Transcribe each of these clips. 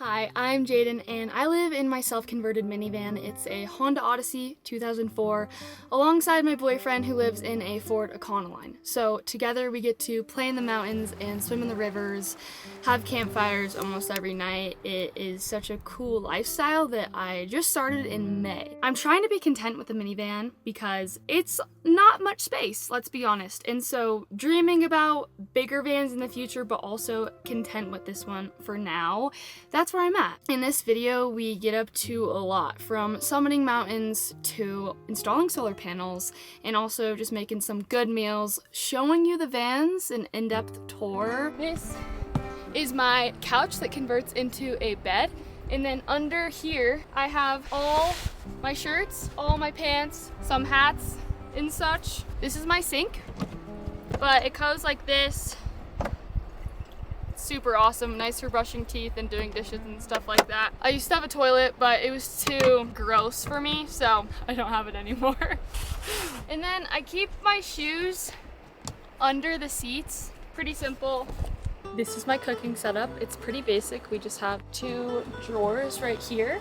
Hi, I'm Jaden and I live in my self-converted minivan. It's a Honda Odyssey 2004 alongside my boyfriend who lives in a Ford Econoline. So together we get to play in the mountains and swim in the rivers, have campfires almost every night. It is such a cool lifestyle that I just started in May. I'm trying to be content with the minivan because it's not much space, let's be honest. And so dreaming about bigger vans in the future but also content with this one for now, that's where I'm at. In this video, we get up to a lot, from summiting mountains to installing solar panels and also just making some good meals, showing you the vans, an in-depth tour. This is my couch that converts into a bed. And then under here, I have all my shirts, all my pants, some hats and such. This is my sink, but it goes like this. Super awesome, nice for brushing teeth and doing dishes and stuff like that. I used to have a toilet, but it was too gross for me, so I don't have it anymore. And then I keep my shoes under the seats. Pretty simple. This is my cooking setup. It's pretty basic. We just have 2 drawers right here.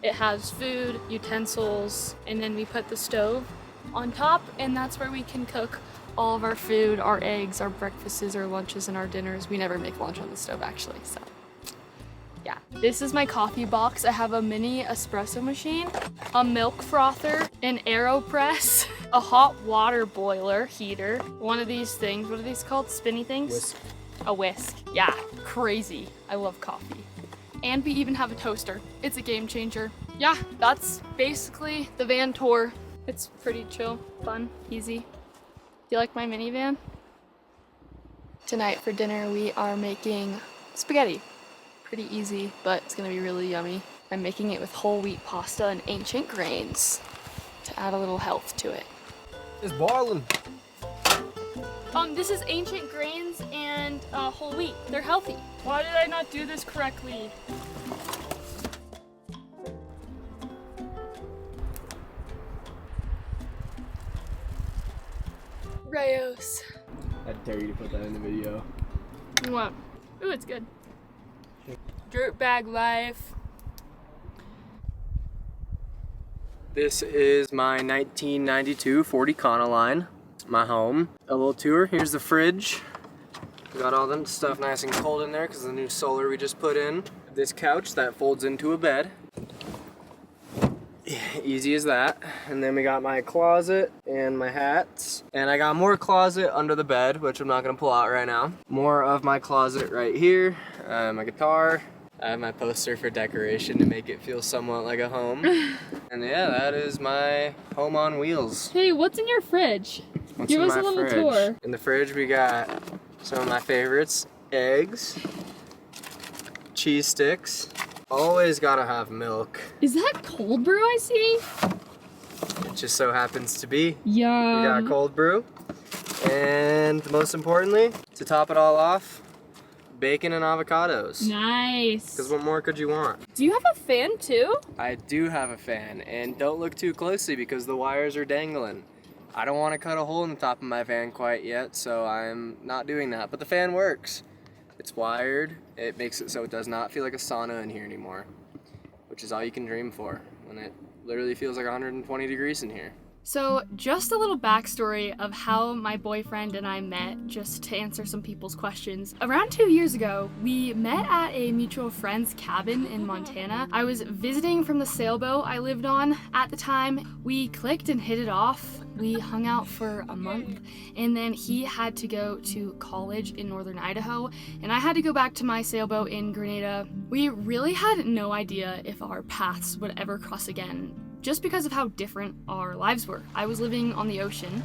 It has food, utensils, and then we put the stove on top, and that's where we can cook all of our food, our eggs, our breakfasts, our lunches, and our dinners. We never make lunch on the stove actually, so yeah. This is my coffee box. I have a mini espresso machine, a milk frother, an AeroPress, a hot water boiler heater, one of these things, what are these called? Spinny things? Whisk. A whisk. Yeah, crazy. I love coffee. And we even have a toaster. It's a game changer. Yeah, that's basically the van tour. It's pretty chill, fun, easy. Do you like my minivan? Tonight for dinner we are making spaghetti. Pretty easy, but it's gonna be really yummy. I'm making it with whole wheat pasta and ancient grains to add a little health to it. It's boiling. This is ancient grains and whole wheat. They're healthy. Why did I not do this correctly? Rayos. I dare you to put that in the video. What? Ooh, it's good. Dirtbag life. This is my 1992 Ford Econoline. It's my home. A little tour. Here's the fridge. We got all them stuff nice and cold in there because of the new solar we just put in. This couch that folds into a bed. Easy as that. And then we got my closet and my hats. And I got more closet under the bed, which I'm not gonna pull out right now. More of my closet right here. My guitar. I have my poster for decoration to make it feel somewhat like a home. And yeah, that is my home on wheels. Hey, what's in your fridge? Give us a little tour. In the fridge we got some of my favorites. Eggs. Cheese sticks. Always gotta have milk. Is that cold brew I see? It just so happens to be. Yeah. We got cold brew. And most importantly, to top it all off, bacon and avocados. Nice. Because what more could you want? Do you have a fan too? I do have a fan, and don't look too closely because the wires are dangling. I don't want to cut a hole in the top of my fan quite yet, so I'm not doing that. But the fan works. It's wired. It makes it so it does not feel like a sauna in here anymore, which is all you can dream for when it literally feels like 120 degrees in here. So just a little backstory of how my boyfriend and I met, just to answer some people's questions. Around 2 years ago, we met at a mutual friend's cabin in Montana. I was visiting from the sailboat I lived on at the time. We clicked and hit it off. We hung out for a month, and then he had to go to college in northern Idaho, and I had to go back to my sailboat in Grenada. We really had no idea if our paths would ever cross again, just because of how different our lives were. I was living on the ocean.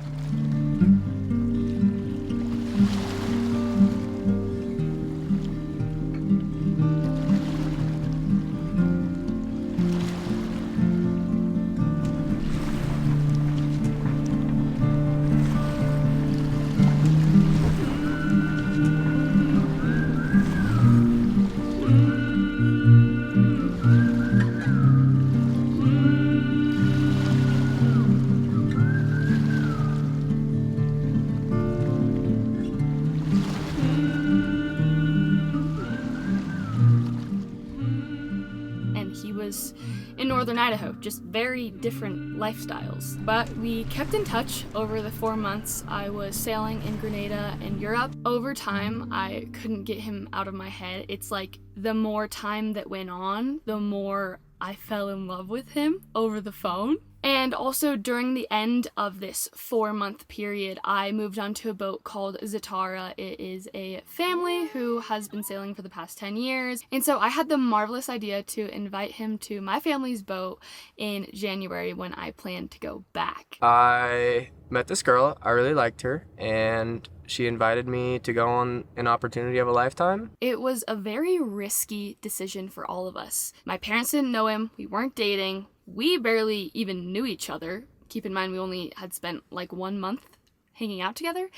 he was in northern Idaho, just very different lifestyles. But we kept in touch over the 4 months I was sailing in Grenada and Europe. Over time, I couldn't get him out of my head. It's like the more time that went on, the more I fell in love with him over the phone. And also during the end of this 4-month period, I moved onto a boat called Zatara. It is a family who has been sailing for the past 10 years. And so I had the marvelous idea to invite him to my family's boat in January when I planned to go back. I met this girl, I really liked her, and she invited me to go on an opportunity of a lifetime. It was a very risky decision for all of us. My parents didn't know him, we weren't dating, we barely even knew each other. Keep in mind we only had spent like 1 month hanging out together.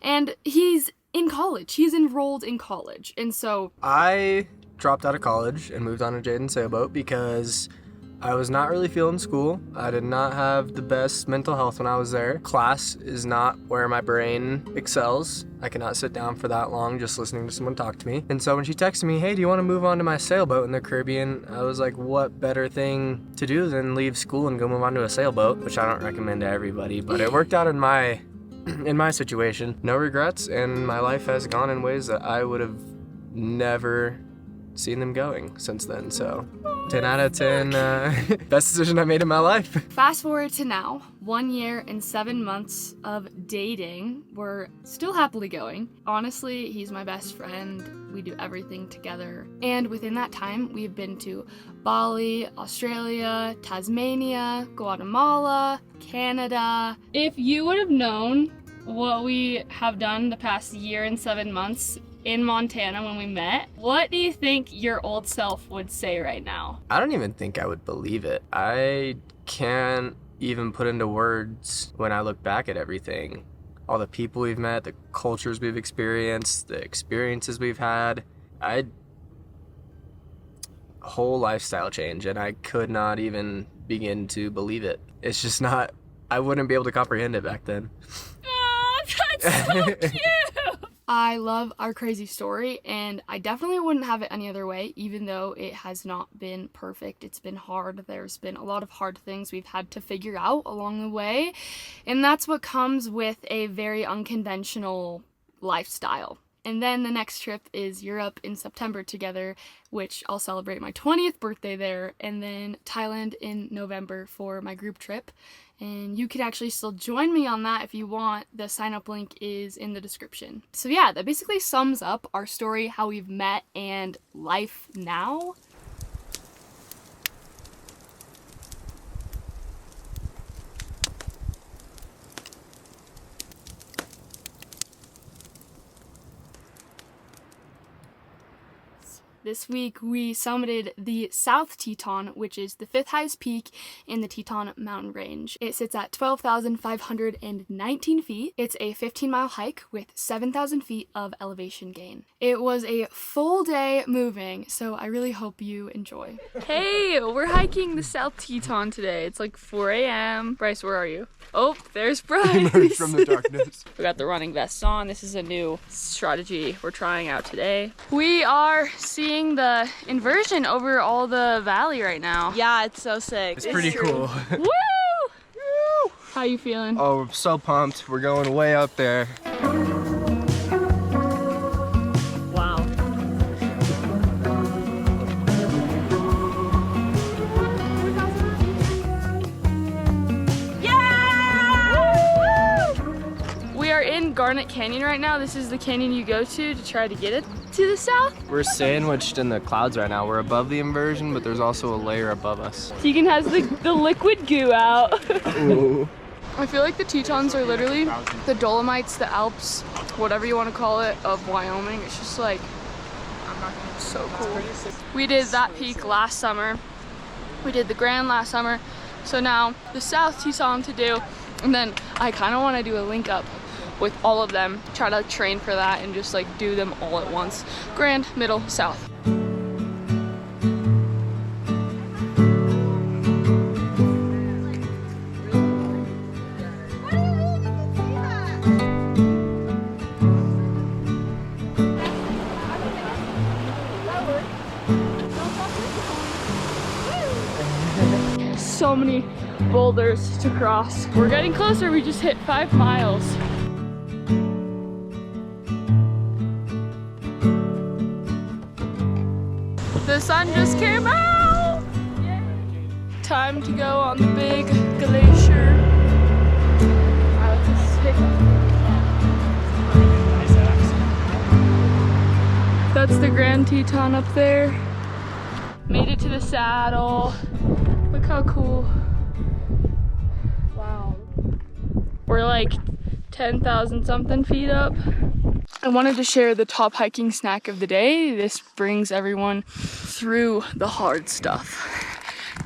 And he's in college, he's enrolled in college, and so... I dropped out of college and moved on to Teton sailboat because I was not really feeling school. I did not have the best mental health when I was there. Class is not where my brain excels. I cannot sit down for that long just listening to someone talk to me. And so when she texted me, hey, do you want to move on to my sailboat in the Caribbean? I was like, what better thing to do than leave school and go move on to a sailboat, which I don't recommend to everybody, but it worked out in my situation. No regrets, and my life has gone in ways that I would have never seen them going since then. So 10 out of 10, best decision I made in my life. Fast forward to now, 1 year and 7 months of dating. We're still happily going. Honestly, he's my best friend. We do everything together. And within that time, we've been to Bali, Australia, Tasmania, Guatemala, Canada. If you would have known what we have done the past year and 7 months in Montana when we met, what do you think your old self would say right now? I don't even think I would believe it. I can't even put into words when I look back at everything. All the people we've met, the cultures we've experienced, the experiences we've had. Whole lifestyle change, and I could not even begin to believe it. It's just not, I wouldn't be able to comprehend it back then. Oh, that's so cute! I love our crazy story, and I definitely wouldn't have it any other way, even though it has not been perfect. It's been hard. There's been a lot of hard things we've had to figure out along the way, and that's what comes with a very unconventional lifestyle. And then the next trip is Europe in September together, which I'll celebrate my 20th birthday there, and then Thailand in November for my group trip. And you can actually still join me on that if you want. The sign-up link is in the description. So yeah, that basically sums up our story, how we've met, and life now. This week we summited the South Teton, which is the 5th highest peak in the Teton mountain range. It sits at 12,519 feet. It's a 15-mile hike with 7,000 feet of elevation gain. It was a full day moving, so I really hope you enjoy. Hey, we're hiking the South Teton today. It's like 4 a.m. Bryce, where are you? Oh, there's Bryce. From the darkness. We got the running vests on. This is a new strategy we're trying out today. We are seeing the inversion over all the valley right now. Yeah, it's so sick. It's pretty cool. Woo! How you feeling? Oh, we're so pumped. We're going way up there. Wow. We are in Garnet Canyon right now. This is the canyon you go to try to get it to the south. We're sandwiched in the clouds right now. We're above the inversion, but there's also a layer above us. Tegan has the liquid goo out. Ooh. I feel like the Tetons are literally the Dolomites, the Alps, whatever you want to call it, of Wyoming. It's just like, so cool. We did that peak last summer. We did the Grand last summer. So now the South Teton to do. And then I kind of want to do a link up with all of them, try to train for that and just like do them all at once. Grand, Middle, South. so many boulders to cross. We're getting closer, we just hit 5 miles. The sun just came out! Yay. Time to go on the big glacier. That's the Grand Teton up there. Made it to the saddle. Look how cool. Wow. We're like 10,000 something feet up. I wanted to share the top hiking snack of the day. This brings everyone through the hard stuff.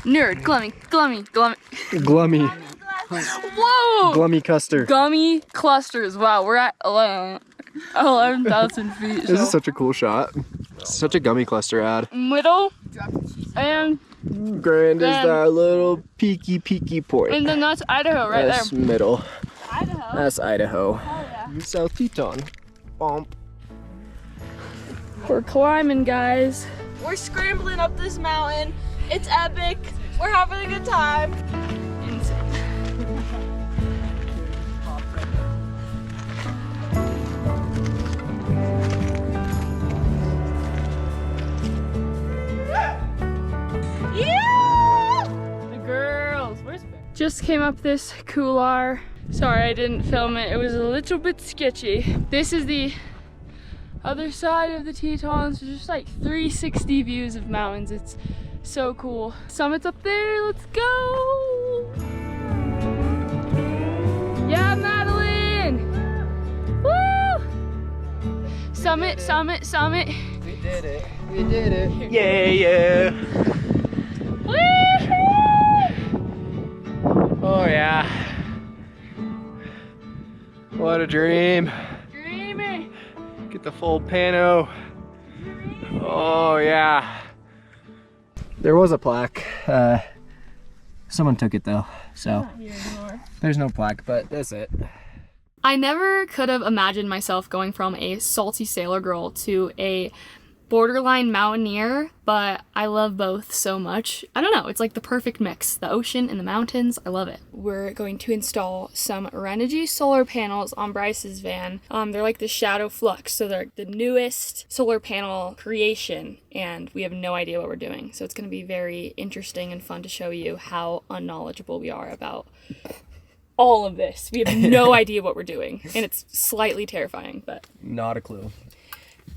Nerd, glummy. Glummy. Whoa! Glummy Custer. Gummy clusters. Wow, we're at 11,000 feet. This is such a cool shot. Such a gummy cluster ad. Middle and Grand is that little peaky point. and then that's Idaho right That's there. middle. Idaho. That's Idaho. Oh yeah. South Teton. Bump. We're climbing, guys. We're scrambling up this mountain. It's epic. We're having a good time. Insane. Yeah! The girls. Where's Bear? Just came up this couloir. Sorry, I didn't film it. It was a little bit sketchy. This is the other side of the Tetons. There's just like 360 views of mountains. It's so cool. Summit's up there. Let's go. Yeah, Madeline. Woo! Summit. We did it. We did it. Yeah. Woo-hoo! Oh yeah. What a dream. Dreamy. Get the full pano. Oh yeah. There was a plaque. Someone took it though, so there's no plaque, but that's it. I never could have imagined myself going from a salty sailor girl to a borderline mountaineer, but I love both so much. I don't know, it's like the perfect mix. The ocean and the mountains, I love it. We're going to install some Renogy solar panels on Bryce's van. They're like the Shadow Flux, so they're the newest solar panel creation, and we have no idea what we're doing. So it's going to be very interesting and fun to show you how unknowledgeable we are about all of this. We have no idea what we're doing, and it's slightly terrifying, but... Not a clue.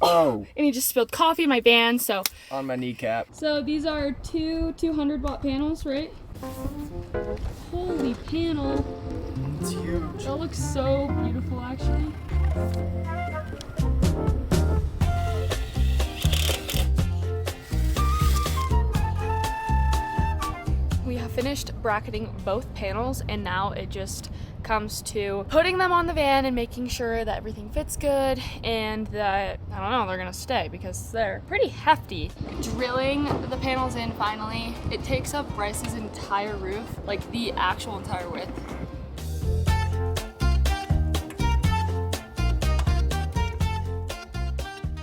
Oh. And he just spilled coffee in my van, so... On my kneecap. So these are two 200-watt panels, right? Holy panel. It's huge. That looks so beautiful, actually. We have finished bracketing both panels, and now it just comes to putting them on the van and making sure that everything fits good and that, I don't know, they're gonna stay because they're pretty hefty. Drilling the panels in finally, it takes up Bryce's entire roof, like the actual entire width.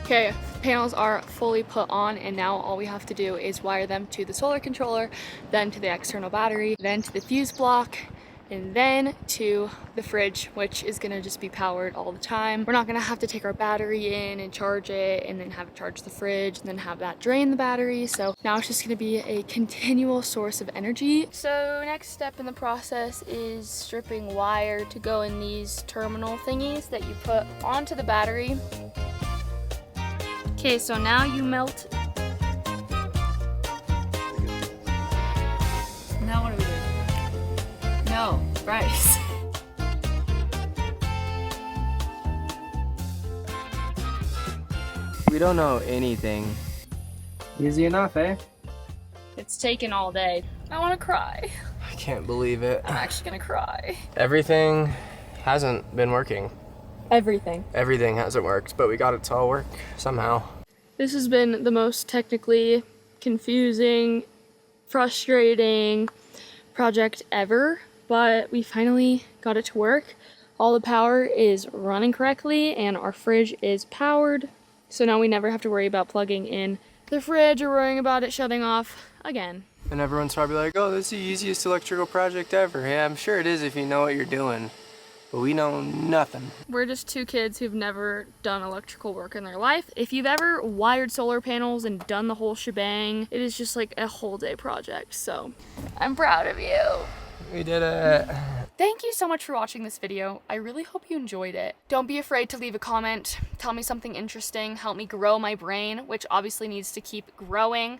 Okay, panels are fully put on, and now all we have to do is wire them to the solar controller, then to the external battery, then to the fuse block, and then to the fridge, which is gonna just be powered all the time. We're not gonna have to take our battery in and charge it and then have it charge the fridge and then have that drain the battery. So now it's just gonna be a continual source of energy. So next step in the process is stripping wire to go in these terminal thingies that you put onto the battery. Okay, so now you melt. Now what are we doing? No, Bryce. We don't know anything. Easy enough, eh? It's taken all day. I want to cry. I can't believe it. I'm actually gonna cry. Everything hasn't been working. Everything. Everything hasn't worked, but we got it to all work somehow. This has been the most technically confusing, frustrating project ever, but we finally got it to work. All the power is running correctly and our fridge is powered, so now we never have to worry about plugging in the fridge or worrying about it shutting off again. And everyone's probably like, oh, this is the easiest electrical project ever. Yeah, I'm sure it is if you know what you're doing. But we know nothing. We're just two kids who've never done electrical work in their life. If you've ever wired solar panels and done the whole shebang, it is just like a whole day project. So I'm proud of you. We did it. Thank you so much for watching this video. I really hope you enjoyed it. Don't be afraid to leave a comment. Tell me something interesting. Help me grow my brain, which obviously needs to keep growing.